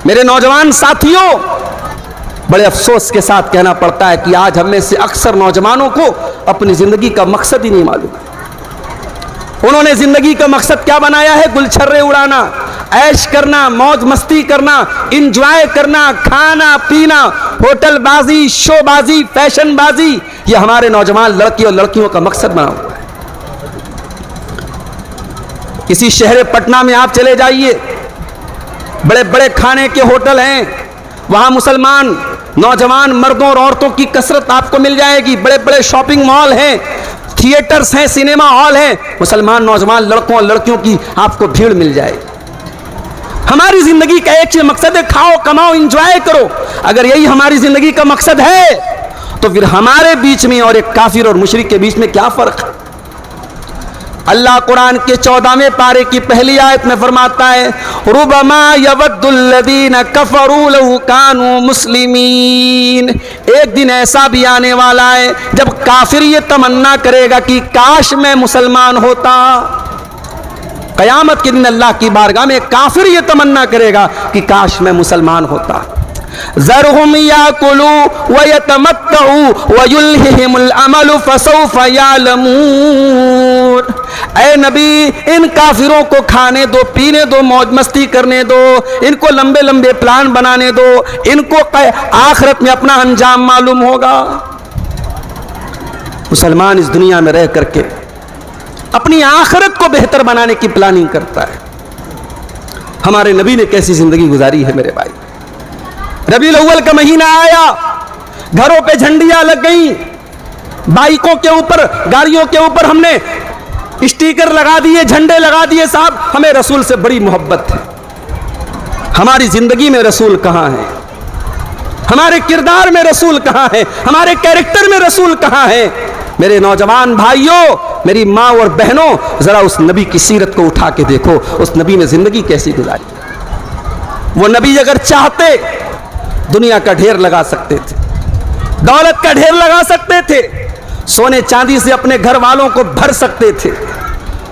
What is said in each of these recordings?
میرے نوجوان ساتھیوں، بڑے افسوس کے ساتھ کہنا پڑتا ہے کہ آج ہم میں سے اکثر نوجوانوں کو اپنی زندگی کا مقصد ہی نہیں معلوم۔ انہوں نے زندگی کا مقصد کیا بنایا ہے؟ گلچھرے اڑانا، عیش کرنا، موج مستی کرنا، انجوائے کرنا، کھانا پینا، ہوٹل بازی، شو بازی، فیشن بازی، یہ ہمارے نوجوان لڑکی اور لڑکیوں کا مقصد بنا ہوا ہے۔ کسی شہر پٹنہ میں آپ چلے جائیے، بڑے بڑے کھانے کے ہوٹل ہیں، وہاں مسلمان نوجوان مردوں اور عورتوں کی کثرت آپ کو مل جائے گی۔ بڑے بڑے شاپنگ مال ہیں، تھیٹرز ہیں، سینما ہال ہیں، مسلمان نوجوان لڑکوں اور لڑکیوں کی آپ کو بھیڑ مل جائے گی۔ ہماری زندگی کا ایک مقصد ہے، کھاؤ کماؤ انجوائے کرو۔ اگر یہی ہماری زندگی کا مقصد ہے تو پھر ہمارے بیچ میں اور ایک کافر اور مشرک کے بیچ میں کیا فرق ہے؟ اللہ قرآن کے 14ویں پارے کی پہلی آیت میں فرماتا ہے ربما یود الذین کفروا لو کانوا مسلمین۔ ایک دن ایسا بھی آنے والا ہے جب کافر یہ تمنا کرے گا کہ کاش میں مسلمان ہوتا۔ قیامت کے دن اللہ کی بارگاہ میں کافر یہ تمنا کرے گا کہ کاش میں مسلمان ہوتا۔ ذرهم یاکلوا ویتمتعوا ویلہہم الامل فسوف یعلمون۔ اے نبی، ان کافروں کو کھانے دو، پینے دو، موج مستی کرنے دو، ان کو لمبے لمبے پلان بنانے دو، ان کو آخرت میں اپنا انجام معلوم ہوگا۔ مسلمان اس دنیا میں رہ کر کے اپنی آخرت کو بہتر بنانے کی پلاننگ کرتا ہے۔ ہمارے نبی نے کیسی زندگی گزاری ہے میرے بھائی۔ ربیع الاول کا مہینہ آیا، گھروں پہ جھنڈیاں لگ گئیں، بائکوں کے اوپر، گاڑیوں کے اوپر ہم نے اسٹیکر لگا دیے، جھنڈے لگا دیے۔ صاحب، ہمیں رسول سے بڑی محبت ہے۔ ہماری زندگی میں رسول کہاں ہے؟ ہمارے کردار میں رسول کہاں ہے؟ ہمارے کیریکٹر میں رسول کہاں ہے؟ میرے نوجوان بھائیوں، میری ماں اور بہنوں، ذرا اس نبی کی سیرت کو اٹھا کے دیکھو، اس نبی نے زندگی کیسی گزاری۔ وہ نبی اگر چاہتے دنیا کا ڈھیر لگا سکتے تھے، دولت کا ڈھیر لگا سکتے تھے، سونے چاندی سے اپنے گھر والوں کو بھر سکتے تھے،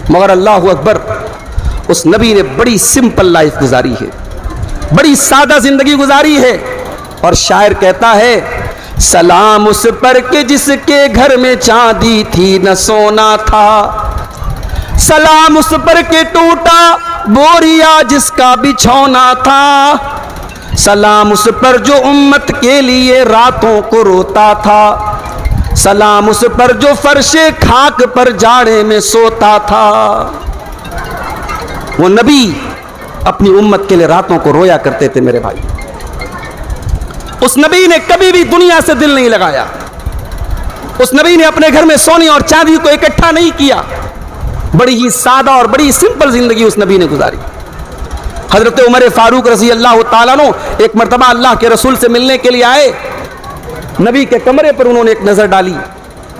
مگر اللہ اکبر، اس نبی نے بڑی سمپل لائف گزاری ہے، بڑی سادہ زندگی گزاری ہے۔ اور شاعر کہتا ہے سلام اس پر کہ جس کے گھر میں چاندی تھی نہ سونا تھا، سلام اس پر کہ ٹوٹا بوریا جس کا بچھونا تھا، سلام اس پر جو امت کے لیے راتوں کو روتا تھا، سلام اس پر جو فرش خاک پر جاڑے میں سوتا تھا۔ وہ نبی اپنی امت کے لیے راتوں کو رویا کرتے تھے میرے بھائی۔ اس نبی نے کبھی بھی دنیا سے دل نہیں لگایا، اس نبی نے اپنے گھر میں سونے اور چاندی کو اکٹھا نہیں کیا، بڑی ہی سادہ اور بڑی سمپل زندگی اس نبی نے گزاری۔ حضرت عمر فاروق رضی اللہ تعالیٰ عنہ ایک مرتبہ اللہ کے رسول سے ملنے کے لیے آئے، نبی کے کمرے پر انہوں نے ایک نظر ڈالی،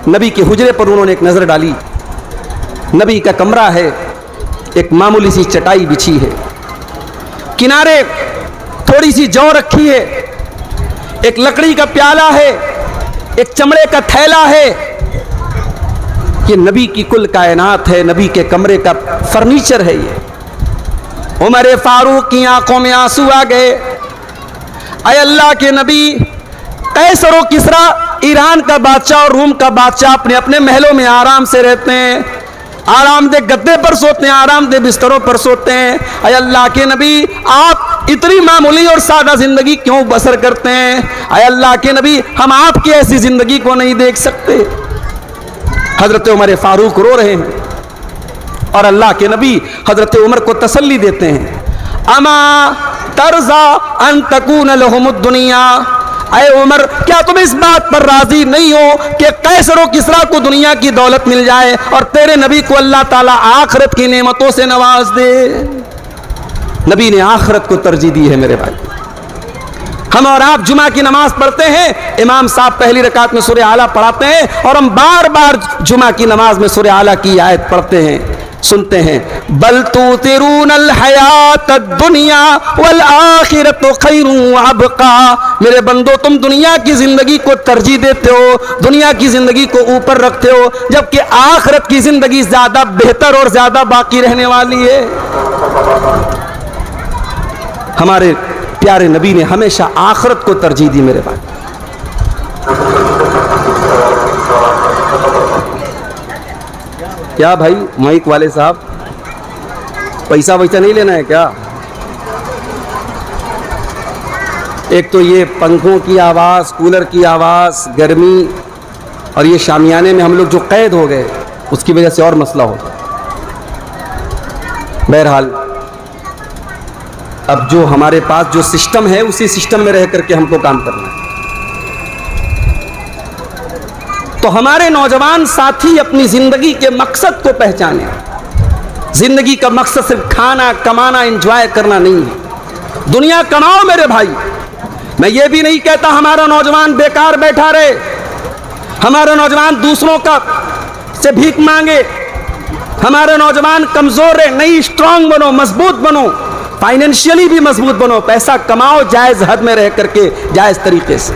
نبی کے حجرے پر انہوں نے ایک نظر ڈالی۔ نبی کا کمرہ ہے، ایک معمولی سی چٹائی بچھی ہے، کنارے تھوڑی سی جو رکھی ہے، ایک لکڑی کا پیالہ ہے، ایک چمڑے کا تھیلا ہے۔ یہ نبی کی کل کائنات ہے، نبی کے کمرے کا فرنیچر ہے یہ۔ عمر فاروق کی آنکھوں میں آنسو آ گئے۔ اے اللہ کے نبی، قیصر و کسریٰ ایران کا بادشاہ اور روم کا بادشاہ اپنے اپنے محلوں میں آرام سے رہتے ہیں، آرام دہ گدے پر سوتے ہیں، آرام دہ بستروں پر سوتے ہیں۔ اے اللہ کے نبی، آپ اتنی معمولی اور سادہ زندگی کیوں بسر کرتے ہیں؟ اے اللہ کے نبی، ہم آپ کی ایسی زندگی کو نہیں دیکھ سکتے۔ حضرت عمر فاروق رو رہے ہیں اور اللہ کے نبی حضرت عمر کو تسلی دیتے ہیں، اما ترضا ان تکون لہم الدنیا، اے عمر کیا تم اس بات پر راضی نہیں ہو کہ قیصر و کسریٰ کو دنیا کی دولت مل جائے اور تیرے نبی کو اللہ تعالیٰ آخرت کی نعمتوں سے نواز دے؟ نبی نے آخرت کو ترجیح دی ہے میرے بھائی۔ ہم اور آپ جمعہ کی نماز پڑھتے ہیں، امام صاحب پہلی رکعت میں سورہ اعلیٰ پڑھاتے ہیں اور ہم بار بار جمعہ کی نماز میں سورہ اعلیٰ کی آیت پڑھتے ہیں، سنتے ہیں، بل تؤثرون الحیات الدنیا والآخرۃ خیر وابقیٰ۔ میرے بندو، تم دنیا کی زندگی کو ترجیح دیتے ہو، دنیا کی زندگی کو اوپر رکھتے ہو، جبکہ آخرت کی زندگی زیادہ بہتر اور زیادہ باقی رہنے والی ہے۔ ہمارے پیارے نبی نے ہمیشہ آخرت کو ترجیح دی میرے بھائی. کیا بھائی مائک والے صاحب پیسہ ویسا نہیں لینا ہے کیا؟ ایک تو یہ پنکھوں کی آواز، کولر کی آواز، گرمی، اور یہ شامیانے میں ہم لوگ جو قید ہو گئے اس کی وجہ سے اور مسئلہ ہوتا. بہرحال اب جو ہمارے پاس جو سسٹم ہے اسی سسٹم میں رہ کر کے ہم کو کام کرنا ہے. تو ہمارے نوجوان ساتھی اپنی زندگی کے مقصد کو پہچانیں. زندگی کا مقصد صرف کھانا، کمانا، انجوائے کرنا نہیں ہے. دنیا کماؤ میرے بھائی. میں یہ بھی نہیں کہتا ہمارا نوجوان بیکار بیٹھا رہے، ہمارا نوجوان دوسروں کا سے بھیک مانگے، ہمارے نوجوان کمزور رہے. نہیں، اسٹرانگ بنو، مضبوط بنو، فائنینشیلی بھی مضبوط بنو، پیسہ کماؤ جائز حد میں رہ کر کے، جائز طریقے سے.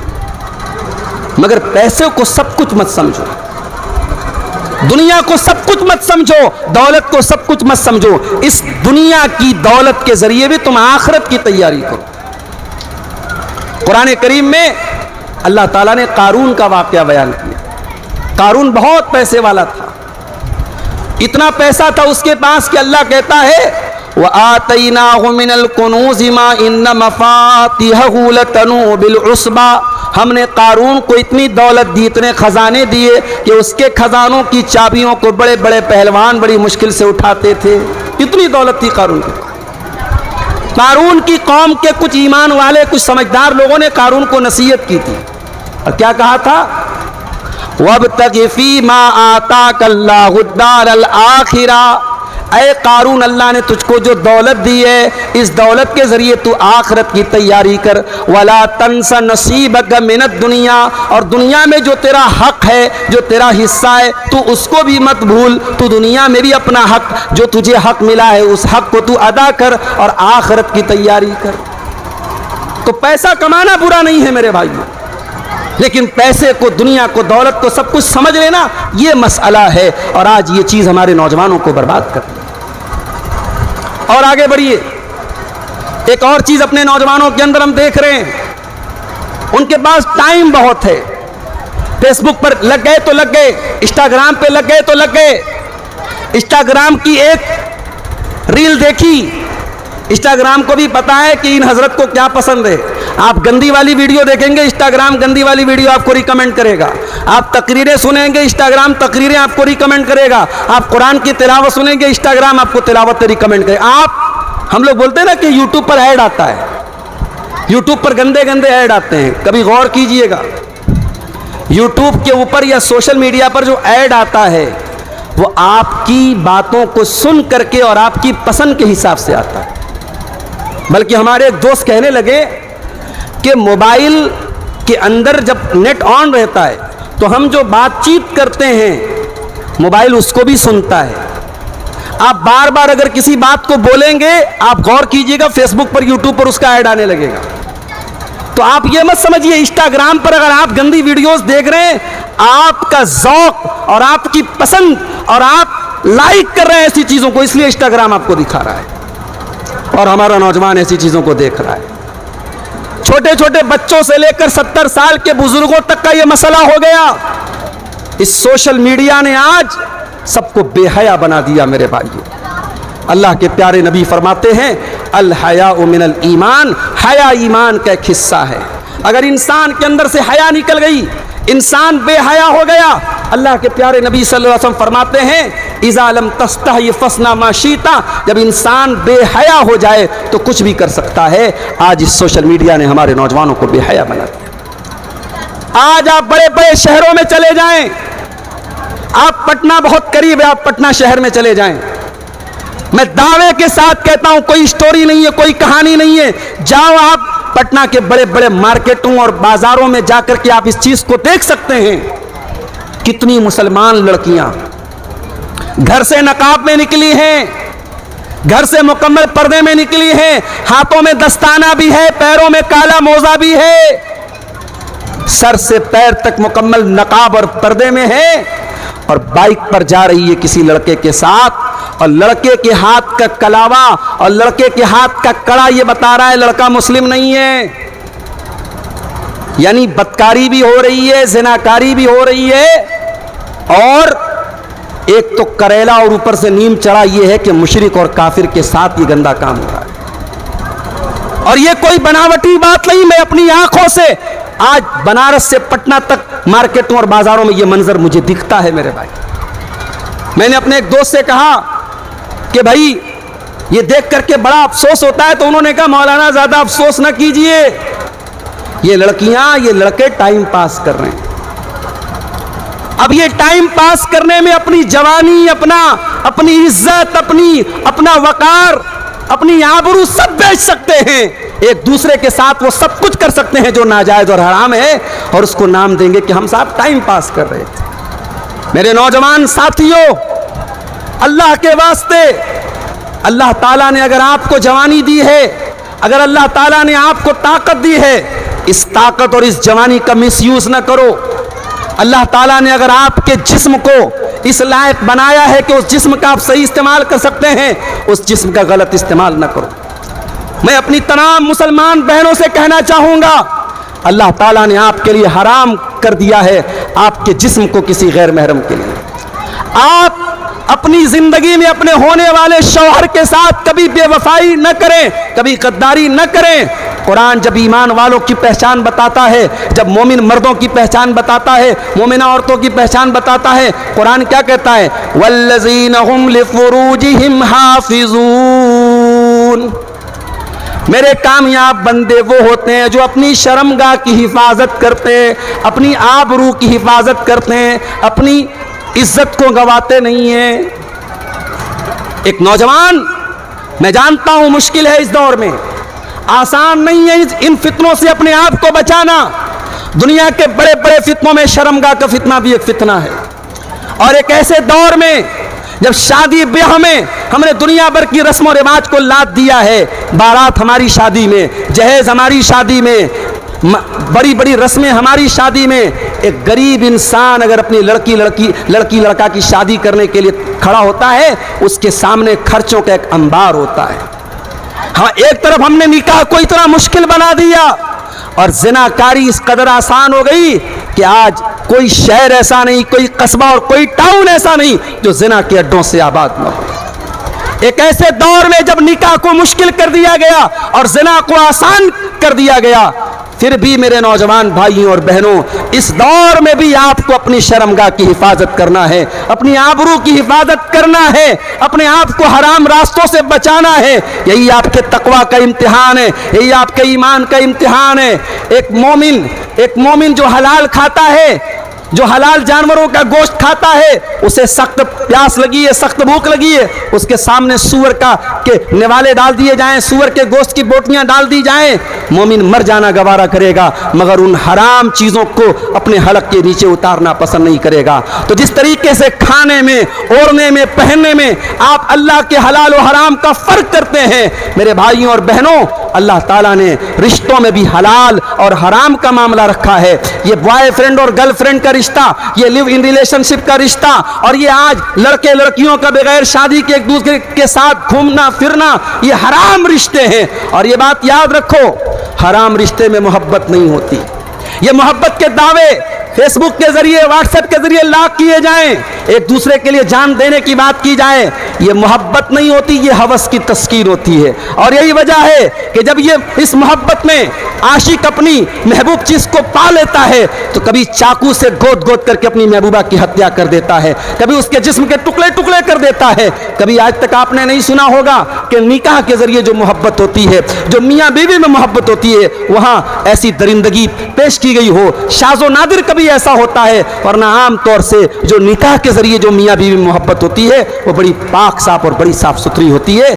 مگر پیسے کو سب کچھ مت سمجھو، دنیا کو سب کچھ مت سمجھو، دولت کو سب کچھ مت سمجھو. اس دنیا کی دولت کے ذریعے بھی تم آخرت کی تیاری کرو. قرآن کریم میں اللہ تعالیٰ نے قارون کا واقعہ بیان کیا. قارون بہت پیسے والا تھا، اتنا پیسہ تھا اس کے پاس کہ اللہ کہتا ہے وَآتَيْنَاهُ مِنَ الْكُنُوزِ مَا إِنَّ مَفَاتِحَهُ لَتَنُوءُ بِالْعُصْبَةِ. ہم نے قارون کو اتنی دولت دی، اتنے خزانے دیے کہ اس کے خزانوں کی چابیوں کو بڑے بڑے پہلوان بڑی مشکل سے اٹھاتے تھے. اتنی دولت تھی قارون کی. قارون کی قوم کے کچھ ایمان والے، کچھ سمجھدار لوگوں نے قارون کو نصیحت کی تھی، اور کیا کہا تھا؟ وَابْتَغِ فِي مَا آتَاكَ اللَّهُ الدَّارَ الْآخِرَةَ. اے قارون، اللہ نے تجھ کو جو دولت دی ہے اس دولت کے ذریعے تو آخرت کی تیاری کر. وَلَا تَنْسَ نَصِيبَكَ مِنَ الدُّنْيَا. اور دنیا میں جو تیرا حق ہے، جو تیرا حصہ ہے، تو اس کو بھی مت بھول. تو دنیا میں بھی اپنا حق، جو تجھے حق ملا ہے اس حق کو تو ادا کر اور آخرت کی تیاری کر. تو پیسہ کمانا برا نہیں ہے میرے بھائیو، لیکن پیسے کو، دنیا کو، دولت کو سب کچھ سمجھ لینا یہ مسئلہ ہے. اور آج یہ چیز ہمارے نوجوانوں کو برباد کر. اور آگے بڑھیے. ایک اور چیز اپنے نوجوانوں کے اندر ہم دیکھ رہے ہیں، ان کے پاس ٹائم بہت ہے. فیس بک پر لگ گئے تو لگ گئے، انسٹاگرام پہ لگ گئے تو لگ گئے. انسٹاگرام کی ایک ریل دیکھی، انسٹاگرام کو بھی پتا ہے کہ ان حضرت کو کیا پسند ہے. آپ گندی والی ویڈیو دیکھیں گے، انسٹاگرام گندی والی ویڈیو آپ کو ریکمینڈ کرے گا. آپ تقریریں سنیں گے، انسٹاگرام تقریریں آپ کو ریکمینڈ کرے گا. آپ قرآن کی تلاوت سنیں گے، انسٹاگرام آپ کو تلاوت ریکمینڈ کرے گا. ہم لوگ بولتے ہیں نا کہ یوٹیوب پر ایڈ آتا ہے، یوٹیوب پر گندے گندے ایڈ آتے ہیں. کبھی غور کیجئے گا، یوٹیوب کے اوپر یا سوشل میڈیا پر جو ایڈ آتا ہے وہ آپ کی باتوں کو سن کر کے اور آپ کی پسند کے حساب سے آتا ہے. بلکہ ہمارے ایک دوست کہنے لگے کہ موبائل کے اندر جب نیٹ آن رہتا ہے تو ہم جو بات چیت کرتے ہیں موبائل اس کو بھی سنتا ہے. آپ بار بار اگر کسی بات کو بولیں گے، آپ غور کیجئے گا، فیس بک پر، یوٹیوب پر اس کا ایڈ آنے لگے گا. تو آپ یہ مت سمجھیے انسٹاگرام پر اگر آپ گندی ویڈیوز دیکھ رہے ہیں، آپ کا ذوق اور آپ کی پسند اور آپ لائک کر رہے ہیں ایسی چیزوں کو، اس لیے انسٹاگرام آپ کو دکھا رہا ہے اور ہمارا نوجوان ایسی چیزوں کو دیکھ رہا ہے. چھوٹے چھوٹے بچوں سے لے کر 70 سال کے بزرگوں تک کا یہ مسئلہ ہو گیا. اس سوشل میڈیا نے آج سب کو بے حیا بنا دیا میرے بھائیو. اللہ کے پیارے نبی فرماتے ہیں الحیاء من الایمان، حیا ایمان کا ایک حصہ ہے. اگر انسان کے اندر سے حیا نکل گئی، انسان بے حیا ہو گیا. اللہ کے پیارے نبی صلی اللہ علیہ وسلم فرماتے ہیں اذا لم تستحی فاصنع ما شئت. جب انسان بے حیا ہو جائے تو کچھ بھی کر سکتا ہے. آج اس سوشل میڈیا نے ہمارے نوجوانوں کو بے حیا بنا دیا. آج آپ بڑے بڑے شہروں میں چلے جائیں، آپ پٹنہ بہت قریب ہے، آپ پٹنہ شہر میں چلے جائیں، میں دعوے کے ساتھ کہتا ہوں کوئی سٹوری نہیں ہے، کوئی کہانی نہیں ہے. جاؤ آپ پٹنہ کے بڑے بڑے مارکیٹوں اور بازاروں میں جا کر کے آپ اس چیز کو دیکھ سکتے ہیں. کتنی مسلمان لڑکیاں گھر سے نقاب میں نکلی ہیں، گھر سے مکمل پردے میں نکلی ہیں، ہاتھوں میں دستانہ بھی ہے، پیروں میں کالا موزہ بھی ہے، سر سے پیر تک مکمل نقاب اور پردے میں ہے، اور بائک پر جا رہی ہے کسی لڑکے کے ساتھ, اور لڑکے کے ہاتھ کا کلاوا اور لڑکے کے ہاتھ کا کڑا یہ بتا رہا ہے لڑکا مسلم نہیں ہے. یعنی بدکاری بھی ہو رہی ہے, زناکاری بھی ہو رہی ہے, اور ایک تو کریلا اور اوپر سے نیم چڑھا یہ ہے کہ مشرک اور کافر کے ساتھ یہ گندا کام ہو رہا ہے. اور یہ کوئی بناوٹی بات نہیں, میں اپنی آنکھوں سے آج بنارس سے پٹنہ تک مارکیٹوں اور بازاروں میں یہ منظر مجھے دکھتا ہے میرے بھائی. میں نے اپنے ایک دوست سے کہا کہ بھائی یہ دیکھ کر کے بڑا افسوس ہوتا ہے, تو انہوں نے کہا مولانا زیادہ افسوس نہ کیجئے, یہ لڑکیاں یہ لڑکے ٹائم پاس کر رہے ہیں. اب یہ ٹائم پاس کرنے میں اپنی جوانی, اپنی عزت, اپنا وقار, اپنی آبرو سب بیچ سکتے ہیں. ایک دوسرے کے ساتھ وہ سب کچھ کر سکتے ہیں جو ناجائز اور حرام ہے, اور اس کو نام دیں گے کہ ہم صاحب ٹائم پاس کر رہے تھے. میرے نوجوان ساتھیوں, اللہ کے واسطے, اللہ تعالیٰ نے اگر آپ کو جوانی دی ہے, اگر اللہ تعالیٰ نے آپ کو طاقت دی ہے, اس طاقت اور اس جوانی کا مس یوز نہ کرو. اللہ تعالیٰ نے اگر آپ کے جسم کو اس لائق بنایا ہے کہ اس جسم کا آپ صحیح استعمال کر سکتے ہیں, اس جسم کا غلط استعمال نہ کرو. میں اپنی تمام مسلمان بہنوں سے کہنا چاہوں گا, اللہ تعالیٰ نے آپ کے لیے حرام کر دیا ہے آپ کے جسم کو کسی غیر محرم کے لیے. آپ اپنی زندگی میں اپنے ہونے والے شوہر کے ساتھ کبھی بے وفائی نہ کریں, کبھی غداری نہ کریں. قرآن جب ایمان والوں کی پہچان بتاتا ہے, جب مومن مردوں کی پہچان بتاتا ہے, مومنہ عورتوں کی پہچان بتاتا ہے, قرآن کیا کہتا ہے؟ والذین هم لفروجہم حافظون. میرے کامیاب بندے وہ ہوتے ہیں جو اپنی شرمگاہ کی حفاظت کرتے ہیں, اپنی آبرو کی حفاظت کرتے ہیں, اپنی عزت کو گواتے نہیں ہیں. ایک نوجوان, میں جانتا ہوں مشکل ہے اس دور میں, آسان نہیں ہے ان فتنوں سے اپنے آپ کو بچانا. دنیا کے بڑے بڑے فتنوں میں شرمگاہ کا فتنہ بھی ایک فتنہ ہے. اور ایک ایسے دور میں جب شادی بیاہ میں ہم نے دنیا بھر کی رسم و رواج کو لاد دیا ہے, بارات ہماری شادی میں, جہیز ہماری شادی میں, بڑی بڑی رسمیں ہماری شادی میں. ایک غریب انسان اگر اپنی لڑکی لڑکا کی شادی کرنے کے لیے کھڑا ہوتا ہے, اس کے سامنے خرچوں کا ایک انبار ہوتا ہے. ہاں, ایک طرف ہم نے نکاح کو اتنا مشکل بنا دیا, اور زناکاری اس قدر آسان ہو گئی کہ آج کوئی شہر ایسا نہیں, کوئی قصبہ اور کوئی ٹاؤن ایسا نہیں جو زنا کے اڈوں سے آباد نہ ہو. ایک ایسے دور میں جب نکاح کو مشکل کر دیا گیا اور زنا کو آسان کر دیا گیا, پھر بھی میرے نوجوان بھائیوں اور بہنوں, اس دور میں بھی آپ کو اپنی شرمگاہ کی حفاظت کرنا ہے, اپنی آبرو کی حفاظت کرنا ہے, اپنے آپ کو حرام راستوں سے بچانا ہے. یہی آپ کے تقویٰ کا امتحان ہے, یہی آپ کے ایمان کا امتحان ہے. ایک مومن جو حلال کھاتا ہے, جو حلال جانوروں کا گوشت کھاتا ہے, اسے سخت پیاس لگی ہے, سخت بھوک لگی ہے, اس کے سامنے سور کے نوالے ڈال دیے جائیں, سور کے گوشت کی بوٹیاں ڈال دی جائیں, مومن مر جانا گوارا کرے گا, مگر ان حرام چیزوں کو اپنے حلق کے نیچے اتارنا پسند نہیں کرے گا. تو جس طریقے سے کھانے میں, اوڑھنے میں, پہننے میں آپ اللہ کے حلال و حرام کا فرق کرتے ہیں, میرے بھائیوں اور بہنوں, اللہ تعالیٰ نے رشتوں میں بھی حلال اور حرام کا معاملہ رکھا ہے. یہ بوائے فرینڈ اور گرل فرینڈ کا رشتہ, یہ لیو ان ریلیشن شپ کا رشتہ, اور یہ آج لڑکے لڑکیوں کا بغیر شادی کے ایک دوسرے کے ساتھ گھومنا پھرنا, یہ حرام رشتے ہیں. اور یہ بات یاد رکھو, حرام رشتے میں محبت نہیں ہوتی. یہ محبت کے دعوے فیس بک کے ذریعے, واٹس ایپ کے ذریعے لاکھ کیے جائیں, ایک دوسرے کے لیے جان دینے کی بات کی جائے, یہ محبت نہیں ہوتی, یہ ہوس کی تسکین ہوتی ہے. اور یہی وجہ ہے کہ جب یہ اس محبت میں عاشق اپنی محبوب چیز کو پا لیتا ہے تو کبھی چاقو سے گود گود کر کے اپنی محبوبہ کی ہتیا کر دیتا ہے, کبھی اس کے جسم کے ٹکڑے ٹکڑے کر دیتا ہے. کبھی آج تک آپ نے نہیں سنا ہوگا کہ نکاح کے ذریعے جو محبت ہوتی ہے, جو میاں بیوی میں محبت ہوتی ہے, وہاں ایسی درندگی پیش کی گئی ہو. شاذ و نادر کبھی ایسا ہوتا ہے, ورنہ عام طور سے جو نکاح کے ذریعے جو میاں بیوی میں محبت ہوتی ہے وہ بڑی پاک صاف اور بڑی صاف ستھری ہوتی ہے.